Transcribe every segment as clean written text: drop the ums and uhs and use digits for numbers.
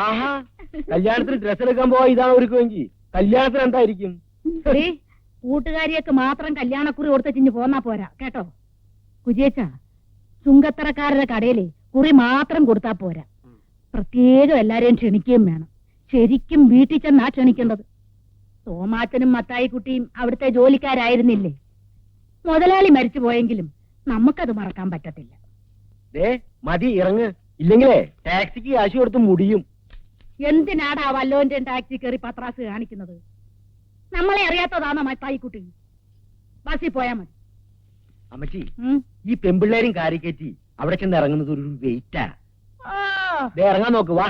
ആഹാ, കല്യാണത്തിന് ഡ്രസ് എടുക്കാൻ പോവാ ഇതാണ് ഒരുക്കുമെങ്കിൽ കല്യാണത്തിന് എന്തായിരിക്കും? കൂട്ടുകാരിയൊക്കെ മാത്രം കല്യാണക്കുറി കൊടുത്ത ചിഞ്ഞ് പോന്നാ പോരാ കേട്ടോ. കുജേച്ച, ചുങ്കത്തറക്കാരുടെ കടയിലെ കുറി മാത്രം കൊടുത്താ പോരാ, പ്രത്യേകം എല്ലാരെയും ക്ഷണിക്കുകയും വേണം. ശരിക്കും വീട്ടിൽ ചെന്നാ ക്ഷണിക്കേണ്ടത്. തോമാച്ചനും മത്തായിക്കുട്ടിയും അവിടുത്തെ ജോലിക്കാരായിരുന്നില്ലേ? മുതലാളി മരിച്ചു പോയെങ്കിലും നമുക്കത് മറക്കാൻ പറ്റത്തില്ല. മതി, ഇറങ്ങ്, ഇല്ലെങ്കിലേ ടാക്സിക്ക് കാശ് കൊടുത്ത് മുടിയും. എന്തിനാടാ വല്ലോന്റെ ടാക്സി കയറി പത്രാസ് കാണിക്കുന്നത്? നമ്മളെ അറിയാത്തതാണോ മത്തായിക്കുട്ടി? ബസ്സിൽ പോയാ മതി. അമ്മച്ചി, ഈ പെമ്പിള്ളേരും കാരിക്കറ്റി അവിടെ ചെന്ന് ഇറങ്ങുന്നത് ഒരു വെയിറ്റാ. ഇറങ്ങാൻ നോക്ക്, വാ.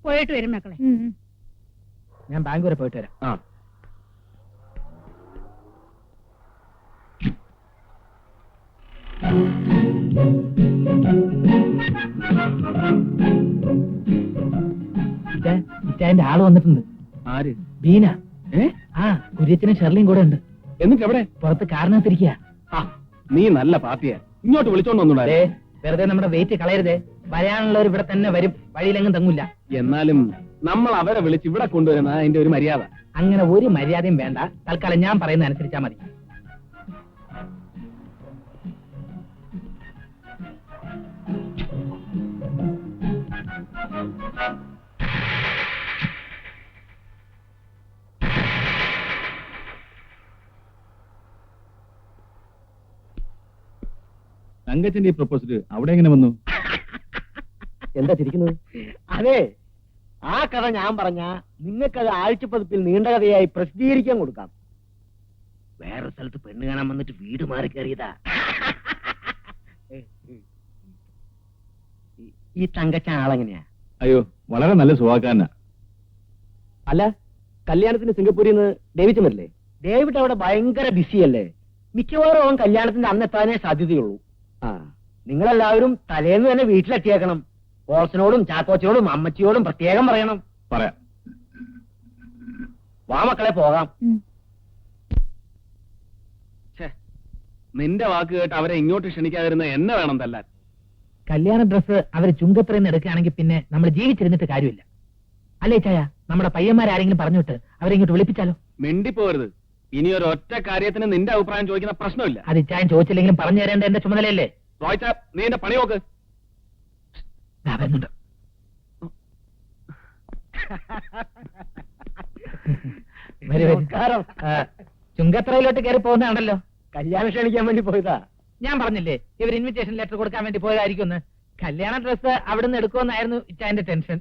പോയിട്ട് വരും മക്കളെ. ഞാൻ ബാങ്ക് വരെ പോയിട്ട് വരാം. ഇറ്റാന്റെ ആള് വന്നിട്ടുണ്ട്. ആര്? ബീന. കുര്യച്ചനും ഷെർലിയും കൂടെ ഉണ്ട്. എന്നിട്ട് എവിടെ? പുറത്ത് കാരണത്തിരിക്കുക. നീ നല്ല പാർട്ടിയാ, ഇങ്ങോട്ട് വിളിച്ചോണ്ട് വന്നൂടാ. വെറുതെ നമ്മുടെ വെയിറ്റ് കളയരുതേ. വരാനുള്ളവർ ഇവിടെ തന്നെ വരും, വഴിയിലെങ്ങും തങ്ങൂല. എന്നാലും നമ്മൾ അവരെ വിളിച്ച് ഇവിടെ കൊണ്ടുവരുന്ന അതിന്റെ ഒരു മര്യാദ. അങ്ങനെ ഒരു മര്യാദയും വേണ്ട. തൽക്കാലം ഞാൻ പറയുന്ന അനുസരിച്ചാ മതി. തങ്കച്ചന്റെ ഈ പ്രപ്പോസൽ അവിടെ എങ്ങനെ വന്നു? എന്താ ചിരിക്കുന്നത്? അതെ, ആ കഥ ഞാൻ പറഞ്ഞ നിങ്ങൾക്കത് ആഴ്ചപ്പതിപ്പിൽ നീണ്ട കഥയായി പ്രസിദ്ധീകരിക്കാൻ കൊടുക്കാം. വേറെ സ്ഥലത്ത് പെണ്ണ് കാണാൻ വന്നിട്ട് വീട് മാറി കയറിയതാ. ഈ തങ്കച്ച ആളെങ്ങനെയാ? അയ്യോ, വളരെ നല്ല സ്വഭാവക്കാരനാ. അല്ല, കല്യാണത്തിന് സിംഗപ്പൂരിൽ നിന്ന് ഡേവിഡ് വരില്ലേ? ഡേവിഡ് അവിടെ ഭയങ്കര ബിസിയല്ലേ. മിക്കവാറും അവൻ കല്യാണത്തിന്റെ അന്നെത്താനേ സാധ്യതയുള്ളൂ. നിങ്ങളെല്ലാവരും തലേന്ന് തന്നെ വീട്ടിലെത്തിയേക്കണം. ഓൾസിനോടും ചാക്കോച്ചനോടും അമ്മച്ചിയോടും പ്രത്യേകം പറയണം. പറയാം. വാ മക്കളെ, പോകാം. നിന്റെ വാക്ക് കേട്ട് അവരെ ഇങ്ങോട്ട് ക്ഷണിക്കാതിരുന്ന എന്നെ വേണം തല്ലാൻ. കല്യാണ ഡ്രസ് അവര് ചുങ്കത്രയിൽ നിന്ന് എടുക്കുകയാണെങ്കിൽ പിന്നെ നമ്മൾ ജീവിച്ചിരുന്നിട്ട് കാര്യമില്ല. അല്ലേ ചായ? നമ്മുടെ പയ്യന്മാരാരെങ്കിലും പറഞ്ഞിട്ട് അവരെ ഇങ്ങോട്ട് വിളിപ്പിച്ചാലോ? മിണ്ടിപ്പോരുത്. ഇനി ഒരു ഒറ്റ കാര്യത്തിന് നിന്റെ അഭിപ്രായം ചോദിക്കുന്ന പ്രശ്നമില്ല. അത് ഇച്ചായൻ ചോദിച്ചില്ലെങ്കിലും പറഞ്ഞു തരേണ്ട എന്റെ ചുമതലയല്ലേ? റോയ്ച്ച, നീ എന്റെ പണി നോക്ക്. വരുന്നുണ്ട്. ചുങ്കത്രയിലോട്ട് കയറി പോകുന്നതാണല്ലോ. കല്യാണം ക്ഷണിക്കാൻ വേണ്ടി പോയതാ. ഞാൻ പറഞ്ഞില്ലേ ഇവർ ഇൻവിറ്റേഷൻ ലെറ്റർ കൊടുക്കാൻ വേണ്ടി പോയതായിരിക്കും. കല്യാണ ഡ്രസ് അവിടുന്ന് എടുക്കുമെന്നായിരുന്നു ഇച്ചായന്റെ ടെൻഷൻ.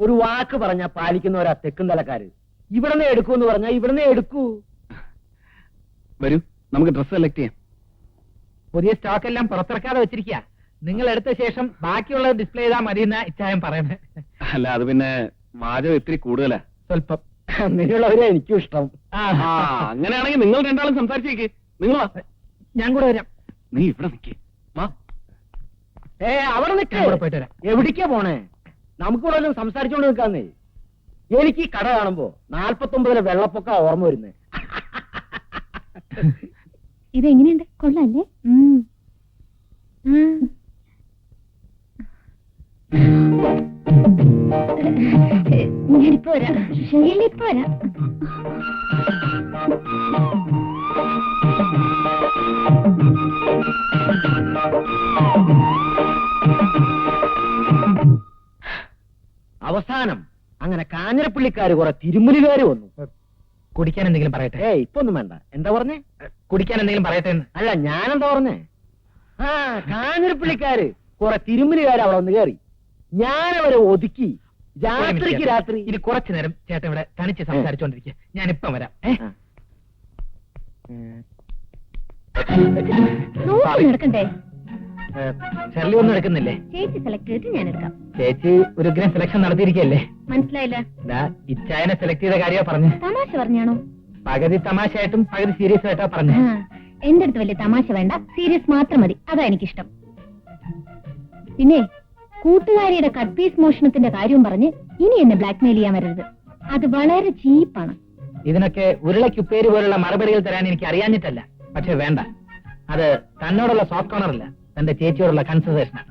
ഒരു വാക്ക് പറഞ്ഞാ പാലിക്കുന്നവരാ തെക്കും തലക്കാര്. ഇവിടുന്ന് എടുക്കൂന്ന് പറഞ്ഞാ ഇവിടുന്ന് എടുക്കൂ. വരൂ, നമുക്ക് ഡ്രസ് സെലക്ട് ചെയ്യാം. പുതിയ സ്റ്റോക്ക് എല്ലാം പുറത്തിറക്കാതെ വെച്ചിരിക്കുക. നിങ്ങൾ എടുത്ത ശേഷം ബാക്കിയുള്ളത് ഡിസ്പ്ലേ ചെയ്താൽ മതി എന്നാ ഇച്ചായം പറയണേ. അല്ല, അത് പിന്നെ മാജം ഇത്തിരി കൂടുതലാ. സ്വല്പം. അങ്ങനെയുള്ളവരെ എനിക്കും ഇഷ്ടം. അങ്ങനെയാണെങ്കിൽ നിങ്ങൾ രണ്ടാളും സംസാരിച്ചേക്ക്. നിങ്ങൾ ഞാൻ കൂടെ വരാം. നീ ഇവിടെ നിൽക്കേ. അവിടെ നിൽക്കാൻ പോയിട്ട് വരാം. എവിടേക്കാ പോണേ? നമുക്കിവിടെ സംസാരിച്ചോണ്ട് നിൽക്കാന്നേ. എനിക്ക് ഈ കട കാണുമ്പോ 49 വെള്ളപ്പൊക്ക ഓർമ്മ വരുന്നേ. ഇതെങ്ങനെയുണ്ട്? കൊള്ളാല്ലേ? ഞാനിപ്പോ വരാം. ശൈലിപ്പോ വരാം. അവസാനം അങ്ങനെ കാഞ്ഞിരപ്പള്ളിക്കാര് കുറെ തിരുമുലുകാര് വന്നു. കുടിക്കാൻ എന്തെങ്കിലും പറയട്ടെ? ഇപ്പൊ ഒന്നും വേണ്ട. എന്താ പറഞ്ഞേ? കുടിക്കാൻ എന്തെങ്കിലും പറയട്ടെ? അല്ല, ഞാനെന്താ പറഞ്ഞേ? കാഞ്ഞിരപ്പള്ളിക്കാര് കുറെ തിരുമുലുകാര് അവിടെ വന്ന് കയറി. ഞാനവരെ ഒതുക്കി. രാത്രിക്ക് രാത്രി. ഇനി കുറച്ചു നേരം ചേട്ടൻ ഇവിടെ തനിച്ച് സംസാരിച്ചോണ്ടിരിക്കുക. ഞാനിപ്പം വരാം. എടുക്കണ്ടേ? ഷെർലി ഒന്നും എടുക്കുന്നില്ലേ? ചേച്ചി സെലക്ട് ചെയ്തിട്ട് ഞാൻ എടുക്കാം. ചേച്ചി ഒരു ഗ്രാൻഡ് സെലക്ഷൻ നടത്തിയിരിക്കല്ലേ? മനസ്സിലായില്ല. ഇച്ചായനെ സെലക്ട് ചെയ്ത കാര്യമാ പറഞ്ഞു. തമാശ പറഞ്ഞാണോ? പകുതി തമാശയായിട്ടും പകുതി സീരിയസ് ആയിട്ടാ പറഞ്ഞു. എന്റെ അടുത്ത് വലിയ തമാശ വേണ്ട, സീരിയസ് മാത്രം മതി. അതാ എനിക്കിഷ്ടം. പിന്നെ കൂട്ടുകാരിയുടെ കട്ട് പീസ് മോഷണത്തിന്റെ കാര്യവും പറഞ്ഞ് ഇനി എന്നെ ബ്ലാക്ക്മെയിൽ ചെയ്യാൻ വരരുത്. അത് വളരെ ചീപ്പാണ്. ഇതിനൊക്കെ ഉരുളക്കുപ്പേര് പോലുള്ള മറുപടികൾ തരാൻ എനിക്ക് അറിയാഞ്ഞിട്ടല്ല. പക്ഷെ വേണ്ട, അത് തന്നോടുള്ള സോഫ്റ്റ് കോർണർ അല്ല, തന്റെ ചേച്ചിയോടുള്ള കൺസിഡറേഷനാണ്.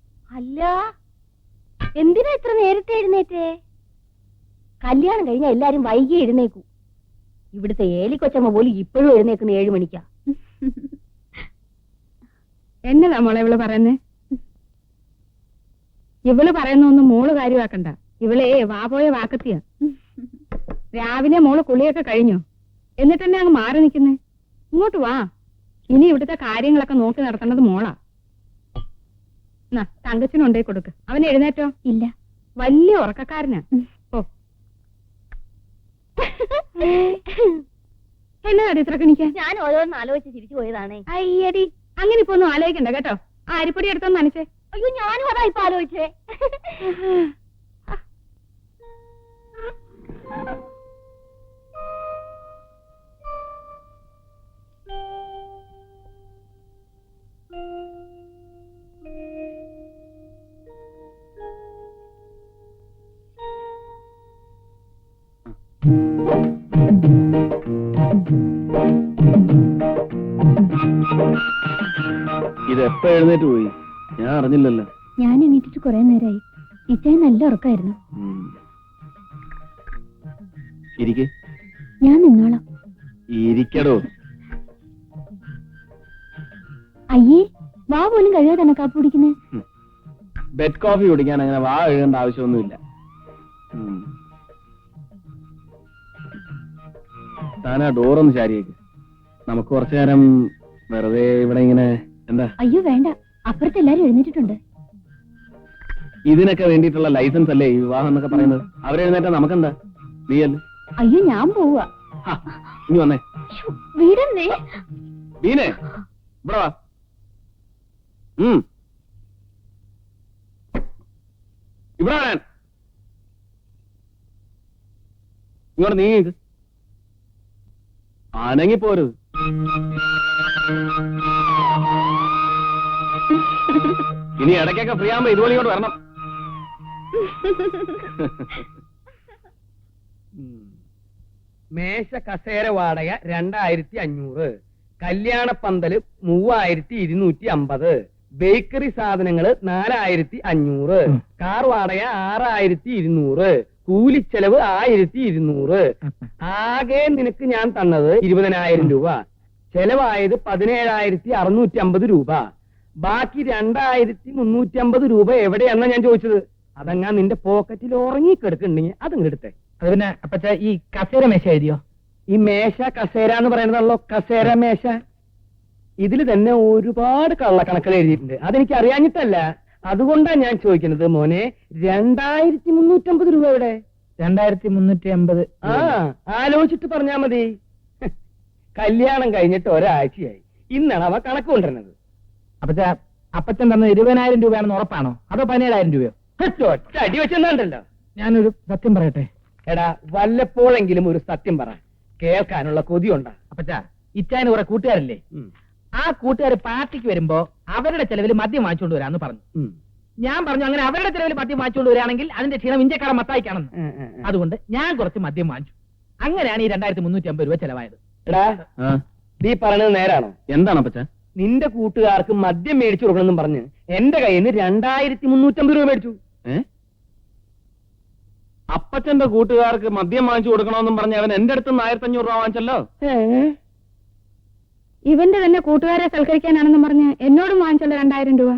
അല്ല, എന്തിനാ ഇത്ര നേരത്തെ എഴുന്നേറ്റേ? കല്യാണം കഴിഞ്ഞ എല്ലാരും വൈകി എഴുന്നേക്കൂ. ഇവിടുത്തെ ഏലിക്കൊച്ചമ്മ പോലും ഇപ്പോഴും എഴുന്നേക്കുന്ന 7 മണിക്കാ. എന്നതാ മോളെ ഇവള് പറയുന്നേ? ഇവള് പറയുന്നൊന്നും മോള് കാര്യമാക്കണ്ട. ഇവളെ വാപോയ വാക്കത്തിയാ. രാവിലെ മോള് കുളിയൊക്കെ കഴിഞ്ഞോ? എന്നിട്ട് തന്നെ അങ്ങ് മാറി നിൽക്കുന്നേ. ഇങ്ങോട്ട് വാ. ഇനി ഇവിടുത്തെ കാര്യങ്ങളൊക്കെ നോക്കി നടത്തേണ്ടത് മോളാ. തങ്കച്ചിനുണ്ടേ കൊടുക്ക്. അവൻ എഴുന്നേറ്റോ? ഇല്ല. വലിയ ഉറക്കക്കാരനാ. ഓ, എന്നതാ ഇത്ര കണിക്കാൻ? ഞാൻ ഓരോന്ന് ആലോചിച്ച് തിരിച്ചു പോയതാണേ. അയ്യടി, അങ്ങനെ ഇപ്പൊ ഒന്നും ആലോചിക്കണ്ട കേട്ടോ. ആ അരിപ്പൊടി എടുത്തൊന്ന് നനച്ചേ. അയ്യോ, ഞാനും അതാ ഇപ്പൊ ആലോചിച്ചേ. ഇത് എപ്പോ എഴുന്നേറ്റ് പോയി? ഞാൻ അറിഞ്ഞില്ലല്ലോ. ഞാൻ എണീറ്റിട്ട് കുറെ നേരമായി. ഇച്ചായി നല്ല ഉറക്കായിരുന്നു. ഇരിക്കെ. ഞാൻ നിന്നോളാം. ഇരിക്കടോ. അയ്യേ, വാ പോലും കഴിയാതെ തന്നെ കാപ്പ് കുടിക്കുന്നേ. ബെഡ് കോഫി കുടിക്കാൻ അങ്ങനെ വാ എഴുതേണ്ട ആവശ്യമൊന്നുമില്ല. താനാ ഡോറൊന്ന് ശാരിയേക്ക്. നമുക്ക് കുറച്ചു നേരം വെറുതെ ഇവിടെ ഇങ്ങനെ. എന്താ? അയ്യോ വേണ്ട, അപ്പുറത്ത് എല്ലാരും എഴുന്നേറ്റിട്ടുണ്ട്. ഇതിനൊക്കെ വേണ്ടിയിട്ടുള്ള ലൈസൻസ് അല്ലേ ഈ വിവാഹം എന്നൊക്കെ പറയുന്നത്? അവരെഴുന്നേറ്റാ നമുക്കെന്താ? നീയല്ലേ? അയ്യോ, ഞാൻ പോവാ. ഇനി വന്നേ. വീടന്നേ. ബീനെ, ഇവിടെ വാ. ഇവിടെ വരാൻ. ഇങ്ങോട്ട് നീങ്ങി. അനങ്ങിപ്പോരുത്. ഇനി ഇടയ്ക്കൊക്കെ ഫ്രീ ആകുമ്പോ ഇതുപോലെ ഇങ്ങോട്ട് വരണം. മേശ കസേര വാടക 2500, കല്യാണപ്പന്തല് 3250, ബേക്കറി സാധനങ്ങള് 4500, കാർ വാടക 6200, കൂലിച്ചെലവ് 1200. ആകെ നിനക്ക് ഞാൻ തന്നത് 20,000 രൂപ. ചെലവായത് 17,650 രൂപ. ബാക്കി 2,350 രൂപ എവിടെയാണെന്നാ ഞാൻ ചോദിച്ചത്. അതങ്ങാ നിന്റെ പോക്കറ്റിൽ ഉറങ്ങിക്കെടുക്കുന്നുണ്ടെങ്കിൽ അതങ്ങ് എടുത്തേ. അത് പിന്നെ അപ്പച്ച ഈ കസേര മേശ എഴുതിയോ? ഈ മേശ കസേര എന്ന് പറയുന്നതാണല്ലോ കസേര മേശ. ഇതിൽ തന്നെ ഒരുപാട് കള്ളക്കണക്കുകൾ എഴുതിയിട്ടുണ്ട്. അതെനിക്ക് അറിയാഞ്ഞിട്ടല്ല, അതുകൊണ്ടാ ഞാൻ ചോദിക്കുന്നത്. മോനെ, 2,350 രൂപ എവിടെ? 2,350. ആ, ആലോചിച്ചിട്ട് പറഞ്ഞാ മതി. കല്യാണം കഴിഞ്ഞിട്ട് ഒരാഴ്ചയായി. ഇന്നാണ് അവ കണക്ക് കൊണ്ടുവരുന്നത്. അപ്പച്ച, അപ്പച്ചൻ തന്ന 20,000 രൂപയാണെന്ന് ഉറപ്പാണോ അതോ 17,000 രൂപയോ? ഒറ്റ അടി വെച്ചെന്നാണ്ടല്ലോ. ഞാനൊരു സത്യം പറയട്ടെ. എടാ, വല്ലപ്പോഴെങ്കിലും ഒരു സത്യം പറ, കേൾക്കാനുള്ള കൊതിയുണ്ടാ. അപ്പച്ച, ഇച്ചായന് കുറെ കൂട്ടുകാരില്ലേ? ആ കൂട്ടുകാർ പാർട്ടിക്ക് വരുമ്പോ അവരുടെ ചെലവിൽ മദ്യം വാങ്ങിച്ചുകൊണ്ട് വരാന്ന് പറഞ്ഞു. ഞാൻ പറഞ്ഞു, അങ്ങനെ അവരുടെ ചെലവിൽ മദ്യം വാങ്ങിച്ചുകൊണ്ട് വരികയാണെങ്കിൽ അതിന്റെ ക്ഷീണം ഇഞ്ചക്കാടൻ മത്തായിക്കാണെന്ന്. അതുകൊണ്ട് ഞാൻ കുറച്ച് മദ്യം വാങ്ങിച്ചു. അങ്ങനെയാണ് ഈ 2,350 രൂപ ചെലവായത്. എടാ, നീ പറഞ്ഞത് നേരാണോ? എന്താണ് അപ്പച്ച? നിന്റെ കൂട്ടുകാർക്ക് മദ്യം മേടിച്ചു കൊടുക്കണമെന്നും പറഞ്ഞ് എന്റെ കയ്യിൽ നിന്ന് 2,350 രൂപ മേടിച്ചു. അപ്പച്ചന്റെ കൂട്ടുകാർക്ക് മദ്യം വാങ്ങിച്ചു കൊടുക്കണമെന്നും പറഞ്ഞ് അവൻ എന്റെ അടുത്ത് 1,500 രൂപ വാങ്ങിച്ചല്ലോ. ഇവന്റെ തന്നെ കൂട്ടുകാരെ സൽക്കരിക്കാനാണെന്ന് പറഞ്ഞ് എന്നോടും വാങ്ങിച്ചല്ലോ 2,000 രൂപ.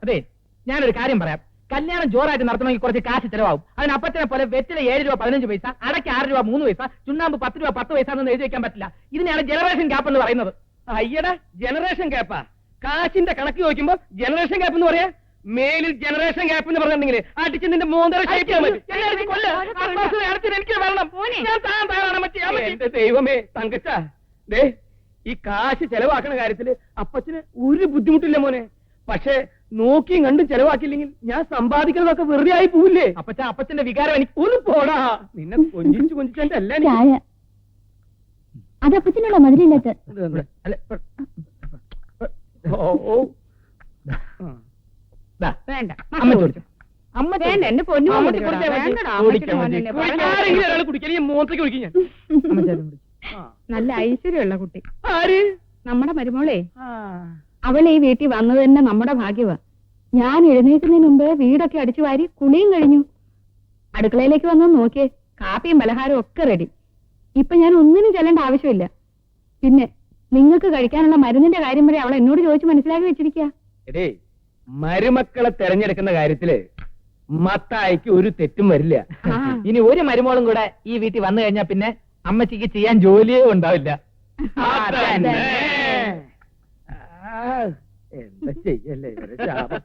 അതെ, ഞാനൊരു കാര്യം പറയാം. കല്യാണം ജോറായിട്ട് നടത്തണമെങ്കിൽ കുറച്ച് കാശ് ചെലവാകും. അതിന് അപ്പച്ചനെ പോലെ വെറ്റില 7 രൂപ 15 പൈസ, അടയ്ക്ക് 6 രൂപ 3 പൈസ, ചുണ്ണാമ്പ് 10 രൂപ 10 പൈസ എന്നൊന്നും എഴുതി വെക്കാൻ പറ്റില്ല. ഇതിനെയാണ് ജനറേഷൻ ഗ്യാപ്പ് എന്ന് പറയുന്നത്. അയ്യടാ, ജനറേഷൻ ഗ്യാപ്പാ? കാശിന്റെ കണക്ക് ചോദിക്കുമ്പോ ജനറേഷൻ ഗ്യാപ്പ് എന്ന് പറയാ? മേലിൽ ജനറേഷൻ ഗ്യാപ്പ് എന്ന് പറഞ്ഞിട്ടുണ്ടെങ്കിൽ അടിച്ച് നിന്റെ മോന്തര ഷേപ്പ് ചെയ്യാൻ പറ്റും. എന്റെ ദൈവമേ, തങ്കച്ച, ദേ ഈ കാശ് ചെലവാക്കണ കാര്യത്തില് അപ്പച്ചന് ഒരു ബുദ്ധിമുട്ടില്ല മോനെ. പക്ഷെ നോക്കിയും കണ്ടും ചെലവാക്കിയില്ലെങ്കിൽ ഞാൻ സമ്പാദിക്കുന്നതൊക്കെ വെറുതെ ആയി പോവില്ലേ? അപ്പച്ച, അപ്പച്ചന്റെ വികാരം എനിക്ക് ഒന്ന് പോടാ. നിന്നെ കൊഞ്ചിച്ചു കൊഞ്ചിച്ചെന്റെ എല്ലാം ചായ അതപ്പത്തിനുള്ള മധുരമില്ലാത്ത. വേണ്ട, അമ്മ ചോദിച്ചു. അമ്മ വേണ്ട, എന്റെ പൊന്നു അമ്മച്ചി കൊടുത്തേ മതി. ആരെങ്കിലും ഒരാൾ കുടിക്കാൻ ഈ മോത്തേക്ക് കുടിക്കും ഞാൻ. നല്ല ഐശ്വര്യമുള്ള കുട്ടി. ആര്? നമ്മുടെ മരുമോളെ. അവൾ ഈ വീട്ടിൽ വന്നത് തന്നെ നമ്മുടെ ഭാഗ്യവാ. ഞാൻ എഴുന്നേൽക്കുന്നതിന് മുമ്പ് വീടൊക്കെ അടിച്ചു വാരി കുളിയും കഴിഞ്ഞു. അടുക്കളയിലേക്ക് വന്നു നോക്കിയേ, കാപ്പിയും പലഹാരവും ഒക്കെ റെഡി. ഇപ്പൊ ഞാൻ ഒന്നിനും ചെല്ലേണ്ട ആവശ്യമില്ല. പിന്നെ നിങ്ങൾക്ക് കഴിക്കാനുള്ള മരുന്നിന്റെ കാര്യം വരെ അവൾ എന്നോട് ചോദിച്ചു മനസ്സിലാക്കി വെച്ചിരിക്കുക. എടേ, മരുമക്കളെ തെരഞ്ഞെടുക്കുന്ന കാര്യത്തില് മത്തായിക്ക് ഒരു തെറ്റും വരില്ല. ഇനി ഒരു മരുമോളും കൂടെ ഈ വീട്ടിൽ വന്നു കഴിഞ്ഞാൽ പിന്നെ അമ്മച്ചിക്ക് ചെയ്യാൻ ജോലിയേ ഉണ്ടാവില്ല. അതന്നെ. എന്താ ചെയ്യല്ലേ ഇവരെ ശാപം.